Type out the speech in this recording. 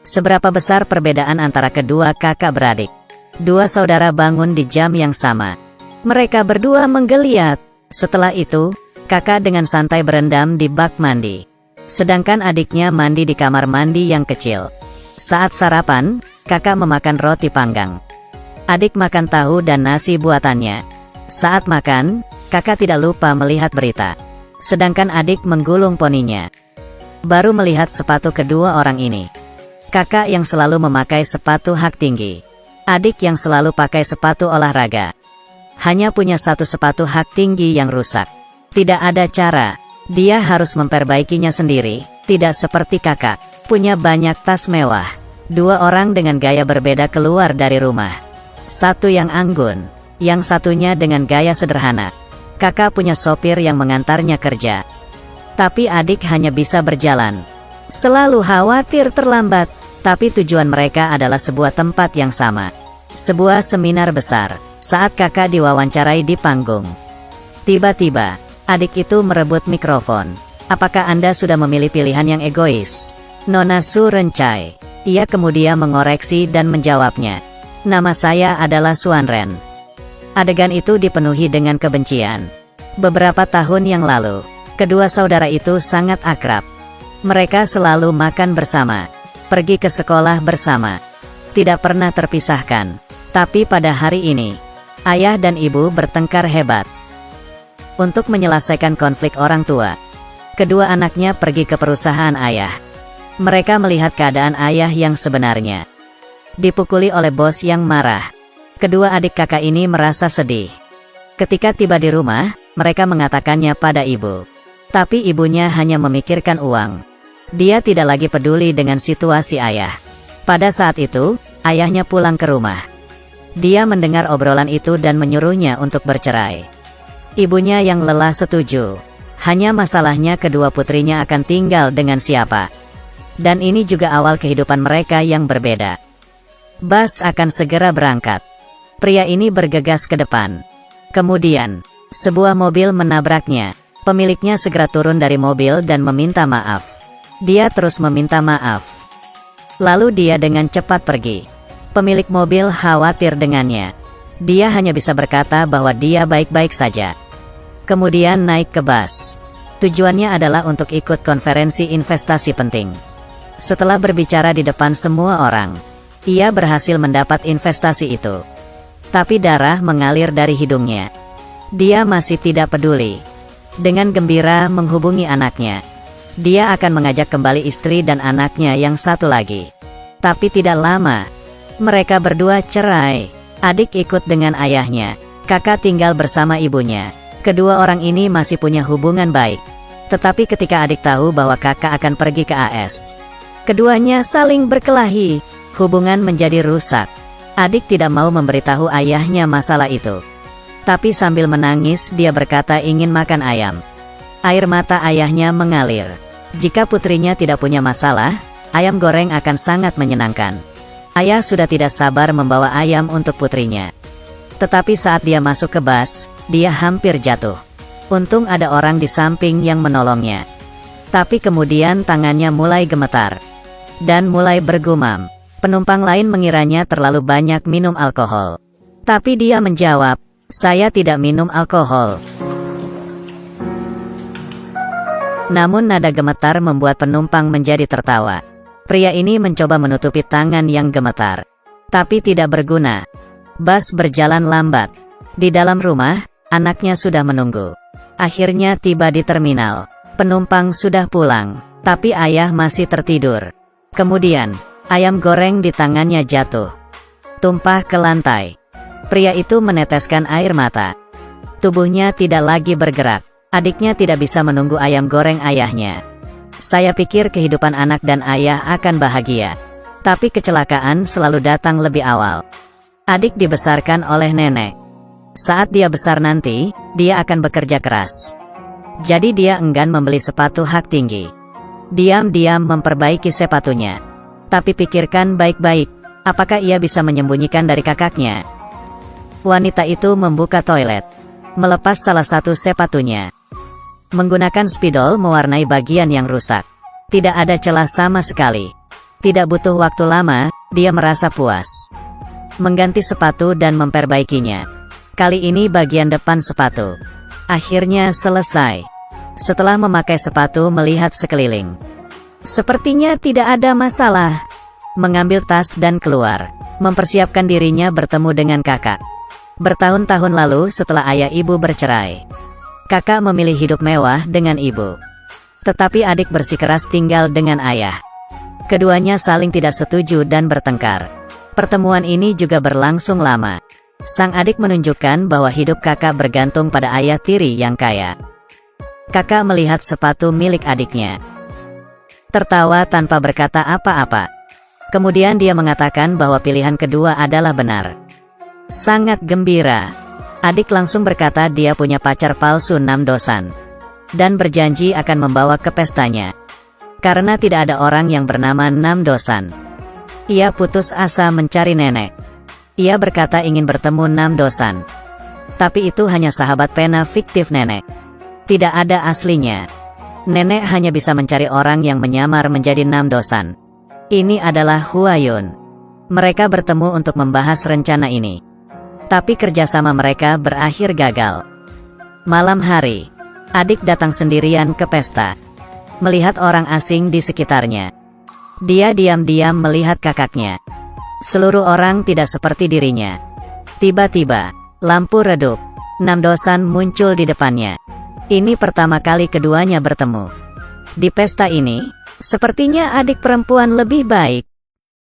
Seberapa besar perbedaan antara kedua kakak beradik? Dua saudara bangun di jam yang sama. Mereka berdua menggeliat. Setelah itu, kakak dengan santai berendam di bak mandi. Sedangkan adiknya mandi di kamar mandi yang kecil. Saat sarapan, kakak memakan roti panggang. Adik makan tahu dan nasi buatannya. Saat makan, kakak tidak lupa melihat berita. Sedangkan adik menggulung poninya. Baru melihat sepatu kedua orang ini. Kakak yang selalu memakai sepatu hak tinggi. Adik yang selalu pakai sepatu olahraga. Hanya punya satu sepatu hak tinggi yang rusak. Tidak ada cara. Dia harus memperbaikinya sendiri. Tidak seperti kakak. Punya banyak tas mewah. Dua orang dengan gaya berbeda keluar dari rumah. Satu yang anggun. Yang satunya dengan gaya sederhana. Kakak punya sopir yang mengantarnya kerja. Tapi adik hanya bisa berjalan. Selalu khawatir terlambat. Tapi tujuan mereka adalah sebuah tempat yang sama. Sebuah seminar besar. Saat kakak diwawancarai di panggung, tiba-tiba, adik itu merebut mikrofon. Apakah Anda sudah memilih pilihan yang egois? Nona Su Rencai. Ia kemudian mengoreksi dan menjawabnya. Nama saya adalah Suan Ren. Adegan itu dipenuhi dengan kebencian. Beberapa tahun yang lalu, kedua saudara itu sangat akrab. Mereka selalu makan bersama. Pergi ke sekolah bersama. Tidak pernah terpisahkan. Tapi pada hari ini, ayah dan ibu bertengkar hebat. Untuk menyelesaikan konflik orang tua, kedua anaknya pergi ke perusahaan ayah. Mereka melihat keadaan ayah yang sebenarnya. Dipukuli oleh bos yang marah. Kedua adik kakak ini merasa sedih. Ketika tiba di rumah, mereka mengatakannya pada ibu. Tapi ibunya hanya memikirkan uang. Dia tidak lagi peduli dengan situasi ayah. Pada saat itu, ayahnya pulang ke rumah. Dia mendengar obrolan itu dan menyuruhnya untuk bercerai. Ibunya yang lelah setuju. Hanya masalahnya kedua putrinya akan tinggal dengan siapa. Dan ini juga awal kehidupan mereka yang berbeda. Bas akan segera berangkat. Pria ini bergegas ke depan. Kemudian, sebuah mobil menabraknya. Pemiliknya segera turun dari mobil dan meminta maaf. Dia terus meminta maaf. Lalu dia dengan cepat pergi. Pemilik mobil khawatir dengannya. Dia hanya bisa berkata bahwa dia baik-baik saja. Kemudian naik ke bus. Tujuannya adalah untuk ikut konferensi investasi penting. Setelah berbicara di depan semua orang, ia berhasil mendapat investasi itu. Tapi darah mengalir dari hidungnya. Dia masih tidak peduli. Dengan gembira menghubungi anaknya. Dia akan mengajak kembali istri dan anaknya yang satu lagi. Tapi tidak lama, mereka berdua cerai. Adik ikut dengan ayahnya. Kakak tinggal bersama ibunya. Kedua orang ini masih punya hubungan baik. Tetapi ketika adik tahu bahwa kakak akan pergi ke AS, keduanya saling berkelahi. Hubungan menjadi rusak. Adik tidak mau memberitahu ayahnya masalah itu. Tapi sambil menangis dia berkata ingin makan ayam. Air mata ayahnya mengalir. Jika putrinya tidak punya masalah, ayam goreng akan sangat menyenangkan. Ayah sudah tidak sabar membawa ayam untuk putrinya. Tetapi saat dia masuk ke bus, dia hampir jatuh. Untung ada orang di samping yang menolongnya. Tapi kemudian tangannya mulai gemetar. Dan mulai bergumam. Penumpang lain mengiranya terlalu banyak minum alkohol. Tapi dia menjawab, "Saya tidak minum alkohol." Namun nada gemetar membuat penumpang menjadi tertawa. Pria ini mencoba menutupi tangan yang gemetar. Tapi tidak berguna. Bus berjalan lambat. Di dalam rumah, anaknya sudah menunggu. Akhirnya tiba di terminal. Penumpang sudah pulang. Tapi ayah masih tertidur. Kemudian, ayam goreng di tangannya jatuh. Tumpah ke lantai. Pria itu meneteskan air mata. Tubuhnya tidak lagi bergerak. Adiknya tidak bisa menunggu ayam goreng ayahnya. Saya pikir kehidupan anak dan ayah akan bahagia. Tapi kecelakaan selalu datang lebih awal. Adik dibesarkan oleh nenek. Saat dia besar nanti, dia akan bekerja keras. Jadi dia enggan membeli sepatu hak tinggi. Diam-diam memperbaiki sepatunya. Tapi pikirkan baik-baik, apakah ia bisa menyembunyikan dari kakaknya? Wanita itu membuka toilet. Melepas salah satu sepatunya. Menggunakan spidol mewarnai bagian yang rusak. Tidak ada celah sama sekali. Tidak butuh waktu lama, dia merasa puas. Mengganti sepatu dan memperbaikinya. Kali ini bagian depan sepatu. Akhirnya selesai. Setelah memakai sepatu melihat sekeliling. Sepertinya tidak ada masalah. Mengambil tas dan keluar. Mempersiapkan dirinya bertemu dengan kakak. Bertahun-tahun lalu setelah ayah ibu bercerai. Kakak memilih hidup mewah dengan ibu. Tetapi adik bersikeras tinggal dengan ayah. Keduanya saling tidak setuju dan bertengkar. Pertemuan ini juga berlangsung lama. Sang adik menunjukkan bahwa hidup kakak bergantung pada ayah tiri yang kaya. Kakak melihat sepatu milik adiknya. Tertawa tanpa berkata apa-apa. Kemudian dia mengatakan bahwa pilihan kedua adalah benar. Sangat gembira. Adik langsung berkata dia punya pacar palsu Namdosan. Dan berjanji akan membawa ke pestanya. Karena tidak ada orang yang bernama Namdosan. Ia putus asa mencari nenek. Ia berkata ingin bertemu Namdosan. Tapi itu hanya sahabat pena fiktif nenek. Tidak ada aslinya. Nenek hanya bisa mencari orang yang menyamar menjadi Namdosan. Ini adalah Huayun. Mereka bertemu untuk membahas rencana ini. Tapi kerjasama mereka berakhir gagal. Malam hari, adik datang sendirian ke pesta. Melihat orang asing di sekitarnya. Dia diam-diam melihat kakaknya. Seluruh orang tidak seperti dirinya. Tiba-tiba, lampu redup. Namdosan muncul di depannya. Ini pertama kali keduanya bertemu. Di pesta ini, sepertinya adik perempuan lebih baik.